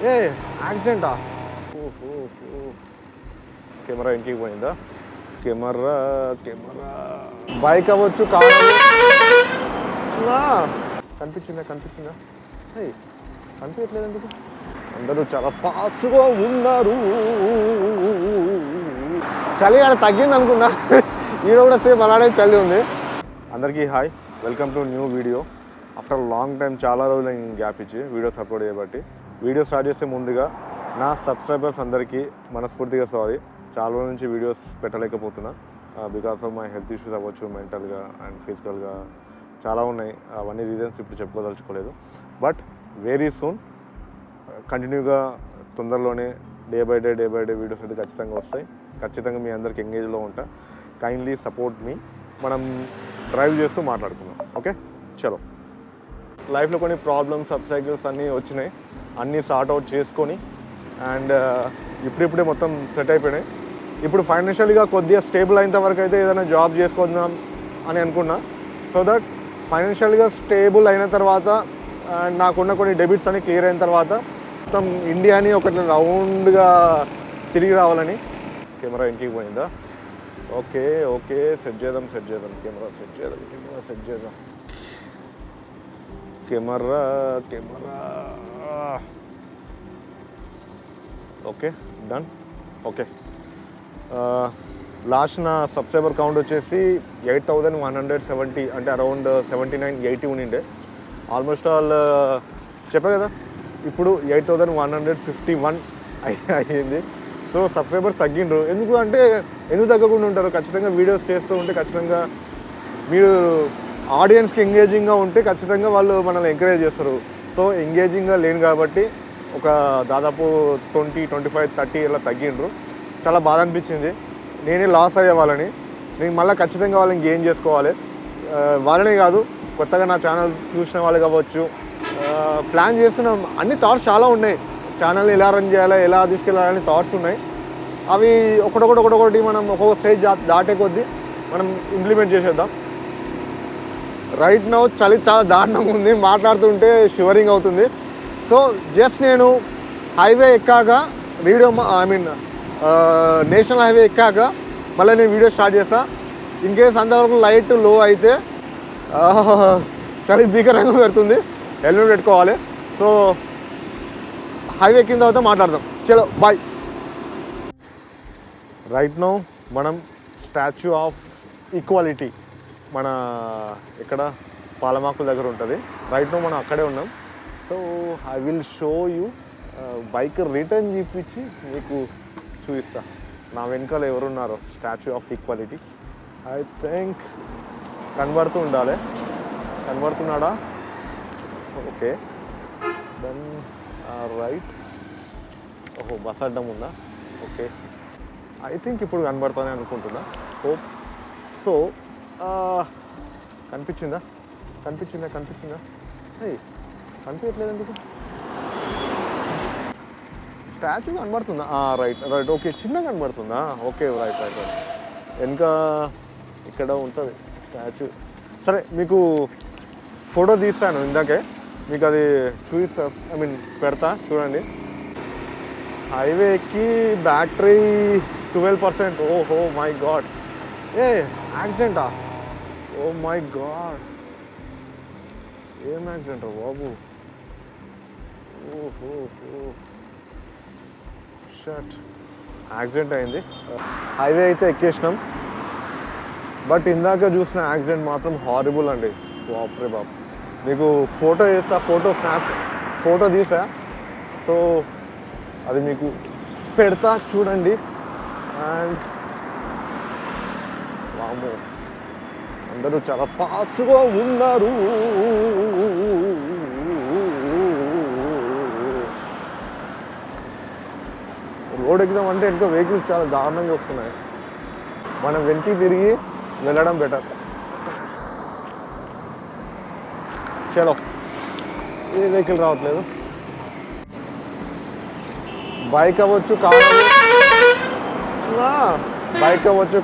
ఏ యాక్సిడెంటా? ఓహో, కెమెరా ఇంటికి పోయిందా? కెమెరా బైక్ అవ్వచ్చు, కార్ కనిపించిందా? కనిపించట్లేదు ఎందుకు? అందరూ చాలా ఫాస్ట్గా ఉన్నారు. చలి ఆడ తగ్గింది అనుకున్నా, ఈడ కూడా సేమ్ అలానే చలి ఉంది. అందరికీ hi, welcome to new video. After long time చాలా రోజులు గ్యాప్ ఇచ్చి వీడియోస్ అప్లోడ్ చేయబట్టి వీడియో స్టార్ట్ చేసే ముందుగా నా సబ్స్క్రైబర్స్ అందరికీ మనస్ఫూర్తిగా సారీ. చాలా రోజుల నుంచి వీడియోస్ పెట్టలేకపోతున్నా because of my health issues అవ్వచ్చు, మెంటల్గా అండ్ ఫిజికల్గా చాలా ఉన్నాయి. అవన్నీ రీజన్స్ ఇప్పుడు చెప్పుకోదలుచుకోలేదు. బట్ వెరీ సూన్ కంటిన్యూగా తొందరలోనే డే బై డే వీడియోస్ అయితే ఖచ్చితంగా వస్తాయి. ఖచ్చితంగా మీ అందరికి ఎంగేజ్లో ఉంటా. కైండ్లీ సపోర్ట్ మీ. మనం డ్రైవ్ చేస్తూ మాట్లాడుకుందాం. ఓకే, చలో. లైఫ్లో కొన్ని ప్రాబ్లమ్స్, అబ్స్టాకిల్స్ అన్నీ వచ్చినాయి. అన్నీ సార్ట్ అవుట్ చేసుకొని అండ్ ఇప్పుడిప్పుడే మొత్తం సెట్ అయిపోయినాయి. ఇప్పుడు ఫైనాన్షియల్గా కొద్దిగా స్టేబుల్ అయినంత వరకు అయితే ఏదైనా జాబ్ చేసుకుందాం అని అనుకున్నా. సో దట్ ఫైనాన్షియల్గా స్టేబుల్ అయిన తర్వాత అండ్ నాకున్న కొన్ని డెబిట్స్ అన్ని క్లియర్ అయిన తర్వాత మొత్తం ఇండియాని ఒకటి రౌండ్గా తిరిగి రావాలని. కెమెరా ఇంటికి పోయిందా? ఓకే సెట్ చేద్దాం. కెమెరా సెట్ చేద్దాం. Camera okay, done. Okay, last నా సబ్స్క్రైబర్ కౌంట్ వచ్చేసి 8170, అంటే అరౌండ్ 79-80 ఉండిండే. ఆల్మోస్ట్ ఆల్ చెప్పా కదా, ఇప్పుడు 8151 అయ్యింది. సో సబ్స్క్రైబర్స్ తగ్గిండ్రు. ఎందుకు తగ్గకుండా ఉంటారు? ఖచ్చితంగా వీడియోస్ చేస్తూ ఉంటే, ఖచ్చితంగా మీరు ఆడియన్స్కి ఎంగేజింగ్గా ఉంటే ఖచ్చితంగా వాళ్ళు మనల్ని ఎంకరేజ్ చేస్తారు. సో ఎంగేజింగ్గా లేను కాబట్టి ఒక దాదాపు 20, 25, 30 ఇలా తగ్గిండ్రు. చాలా బాధ అనిపించింది. నేనే లాస్ అయ్యే వాళ్ళని. నేను మళ్ళీ ఖచ్చితంగా వాళ్ళని గెయిన్ చేసుకోవాలి. వాళ్ళనే కాదు, కొత్తగా నా ఛానల్ చూసిన వాళ్ళు కావచ్చు, ప్లాన్ చేస్తున్నాం. అన్ని థాట్స్ చాలా ఉన్నాయి. ఛానల్ని ఎలా రన్ చేయాలి, ఎలా తీసుకెళ్ళాలని థాట్స్ ఉన్నాయి. అవి ఒకటొకటి మనం ఒక్కొక్క స్టేజ్ దాటే కొద్దీ మనం ఇంప్లిమెంట్ చేసేద్దాం. రైట్ నౌ చలి చాలా దారుణంగా ఉంది. మాట్లాడుతుంటే షివరింగ్ అవుతుంది. సో జస్ట్ నేను హైవే ఎక్కాక నేషనల్ హైవే ఎక్కాక మళ్ళీ నేను వీడియో స్టార్ట్ చేస్తా. ఇన్ కేస్ అంతవరకు లైట్ లో అయితే చలి భీకరంగా పెడుతుంది. హెల్మెట్ పెట్టుకోవాలి. సో హైవే ఎక్కిన తర్వాత మాట్లాడదాం. చలో బాయ్. రైట్ నౌ మనం స్టాచ్యూ ఆఫ్ ఈక్వాలిటీ మన ఇక్కడ పాలమాకుల దగ్గర ఉంటుంది. రైట్ నౌ మనం అక్కడే ఉన్నాం. So I will show you. Bike return చూపించి మీకు చూపిస్తా నా వెనకాల ఎవరున్నారో. Statue of Equality I think కనబడుతూ ఉండాలి. కనబడుతున్నాడా? Okay, then right. ఓహో, బస్ అడ్డం ఉందా? ఓకే, ఐ థింక్ ఇప్పుడు కనబడతానే అనుకుంటున్నా. Hope so. కనిపించిందా? కనిపించట్లేదు ఎందుకు? స్టాచ్యూ కనబడుతుందా? రైట్. ఓకే, చిన్నగా కనబడుతుందా? Okay, right. వెనుక ఇక్కడ ఉంటుంది స్టాచ్యూ. సరే, మీకు ఫోటో తీస్తాను ఇందాకే, మీకు అది చూపిస్తా. పెడతా చూడండి. హైవే ఎక్కి బ్యాటరీ 12%. ఓహో మై గాడ్. ఏ యాక్సిడెంటా? ఓ మై గాడ్, ఏం యాక్సిడెంట్ బాబు? ఓహో, షట్, యాక్సిడెంట్ అయింది. హైవే అయితే ఎక్కేసినాం. బట్ ఇందాక చూసిన యాక్సిడెంట్ మాత్రం హారిబుల్ అండి. బాప్రే బాప్. మీకు ఫోటో వేస్తా, ఫోటో తీసా. సో అది మీకు పెడతా చూడండి. అండ్ వామ్మో, అందరూ చాలా ఫాస్ట్గా ఉన్నారు. రోడ్ ఎక్కుదాం అంటే ఇంకా వెహికల్స్ చాలా దారుణంగా వస్తున్నాయి. మనం వెనక్కి తిరిగి వెళ్ళడం బెటర్. చలో, ఏ వెహికల్ రావట్లేదు. బైక్ అవ్వచ్చు,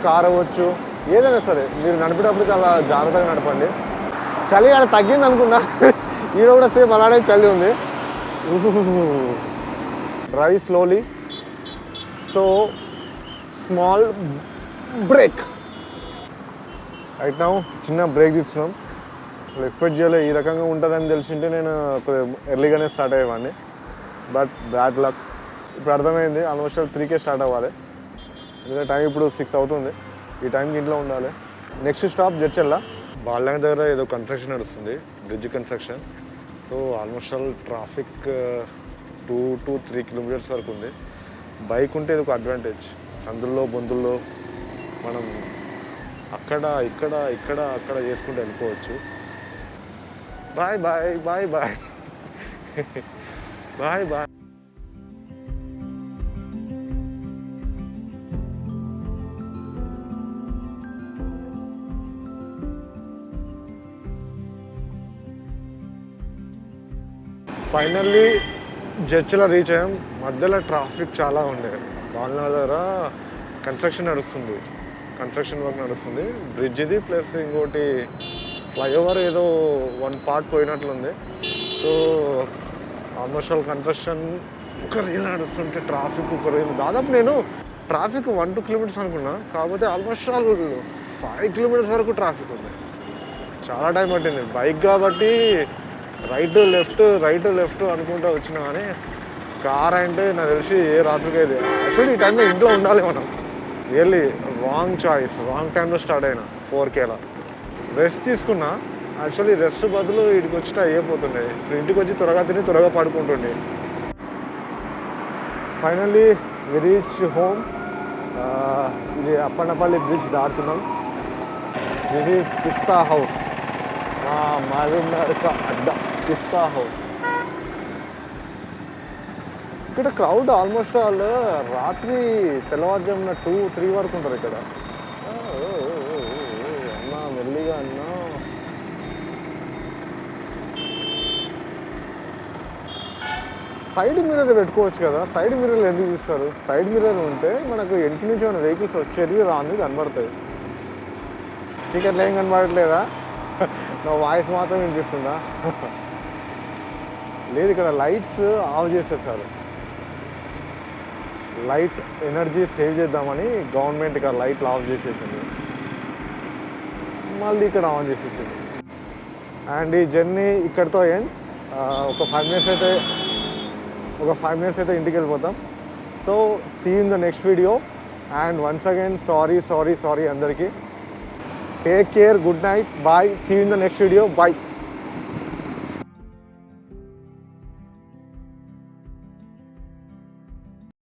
కార్ అవ్వచ్చు, ఏదైనా సరే మీరు నడిపేటప్పుడు చాలా జాగ్రత్తగా నడపండి. చలి ఆడ తగ్గింది అనుకున్నా, ఈడ కూడా సేమ్ అలానే చలి ఉంది. Drive slowly. So small break right now. చిన్న బ్రేక్ తీసుకున్నాం. అసలు ఎక్స్పెక్ట్ చేయలేదు ఈ రకంగా ఉంటుందని తెలిసింటే నేను కొద్దిగా ఎర్లీగానే స్టార్ట్ అయ్యేవాడిని. But bad luck. ఇప్పుడు అర్థమైంది ఆల్మోస్ట్ 3కే స్టార్ట్ అవ్వాలి. ఎందుకంటే టైం ఇప్పుడు 6 అవుతుంది. ఈ టైంకి ఇంట్లో ఉండాలి. Next stop Jadcherla. బాల్యాంగ్ దగ్గర ఏదో కన్స్ట్రక్షన్ నడుస్తుంది, bridge construction. So almost all traffic 2 to 3 kilometres వరకు ఉంది. బైక్ ఉంటే ఇది ఒక అడ్వాంటేజ్. సందుల్లో బొందుల్లో మనం అక్కడ ఇక్కడ ఇక్కడ అక్కడ చేసుకుంటూ వెళ్ళిపోవచ్చు. Bye bye bye bye bye bye. Finally Jadcherla reach అయ్యాం. మధ్యలో ట్రాఫిక్ చాలా ఉండే. బాల్నగర్ దగ్గర కన్స్ట్రక్షన్ నడుస్తుంది, కన్స్ట్రక్షన్ వర్క్ నడుస్తుంది. బ్రిడ్జ్ ఇది ప్లస్ ఇంకోటి ఫ్లైఓవర్ ఏదో 1 పార్ట్ పోయినట్లుంది. సో ఆల్మోస్ట్ ఆల్ కన్స్ట్రక్షన్ ఒక రీల్ నడుస్తుంటే ట్రాఫిక్ ఒక రీల్. దాదాపు నేను ట్రాఫిక్ 1-2 కిలోమీటర్స్ అనుకున్నా, కాకపోతే ఆల్మోస్ట్ ఆల్ 5 కిలోమీటర్స్ వరకు ట్రాఫిక్ ఉంది. చాలా టైం పట్టింది. బైక్ కాబట్టి రైట్ లెఫ్ట్ అనుకుంటూ వచ్చినా కానీ కార్ అంటే నాకు తెలిసి ఏ రాత్రికి అయితే యాక్చువల్లీ ఈ టైంలో ఇంట్లో ఉండాలి మనం. Really wrong choice. రాంగ్ టైంలో స్టార్ట్ అయినా 4K అలా. రెస్ట్ తీసుకున్నా. యాక్చువల్లీ రెస్ట్ బదులు ఇక్కడికి వచ్చి అయిపోతుండే. ఇప్పుడు ఇంటికి వచ్చి త్వరగా తిని త్వరగా పడుకుంటుండే. Finally we reach home. ఇది అప్పన్నపల్లి బ్రిడ్జ్ దాటుతున్నాం. ఇది పిస్తా హౌస్, మా మహబూబ్నగర్ అడ్డా పిస్తా హౌస్. ఇక్కడ క్రౌడ్ ఆల్మోస్ట్ ఆల్ రాత్రి తెల్లవారుజామున 2-3 వరకు ఉంటారు ఇక్కడ. అన్నా మెల్లిగా అన్నా. సైడ్ మిర్రర్ పెట్టుకోవచ్చు కదా. సైడ్ మిర్రర్లు ఎందుకు తీస్తారు? సైడ్ మిర్రర్ ఉంటే మనకు ఇంటి నుంచి మన వెహికల్స్ వచ్చేది రాని కనబడతాయి. చీకట్లో ఏం కనబడట్లేదా? నా వాయిస్ మాత్రం వినిపిస్తుందా? లేదు, ఇక్కడ లైట్స్ ఆఫ్ చేసేసారు. లైట్ ఎనర్జీ సేవ్ చేద్దామని గవర్నమెంట్ ఇక్కడ లైట్లు ఆఫ్ చేసేసింది, మళ్ళీ ఇక్కడ ఆన్ చేసేసింది. అండ్ ఈ జర్నీ ఇక్కడితో ఎండ్. ఒక 5 మినిట్స్ అయితే ఇంటికి వెళ్ళిపోతాం. So see in the next video. And once again sorry అందరికీ. Take care, good night, bye, see in the next video, bye.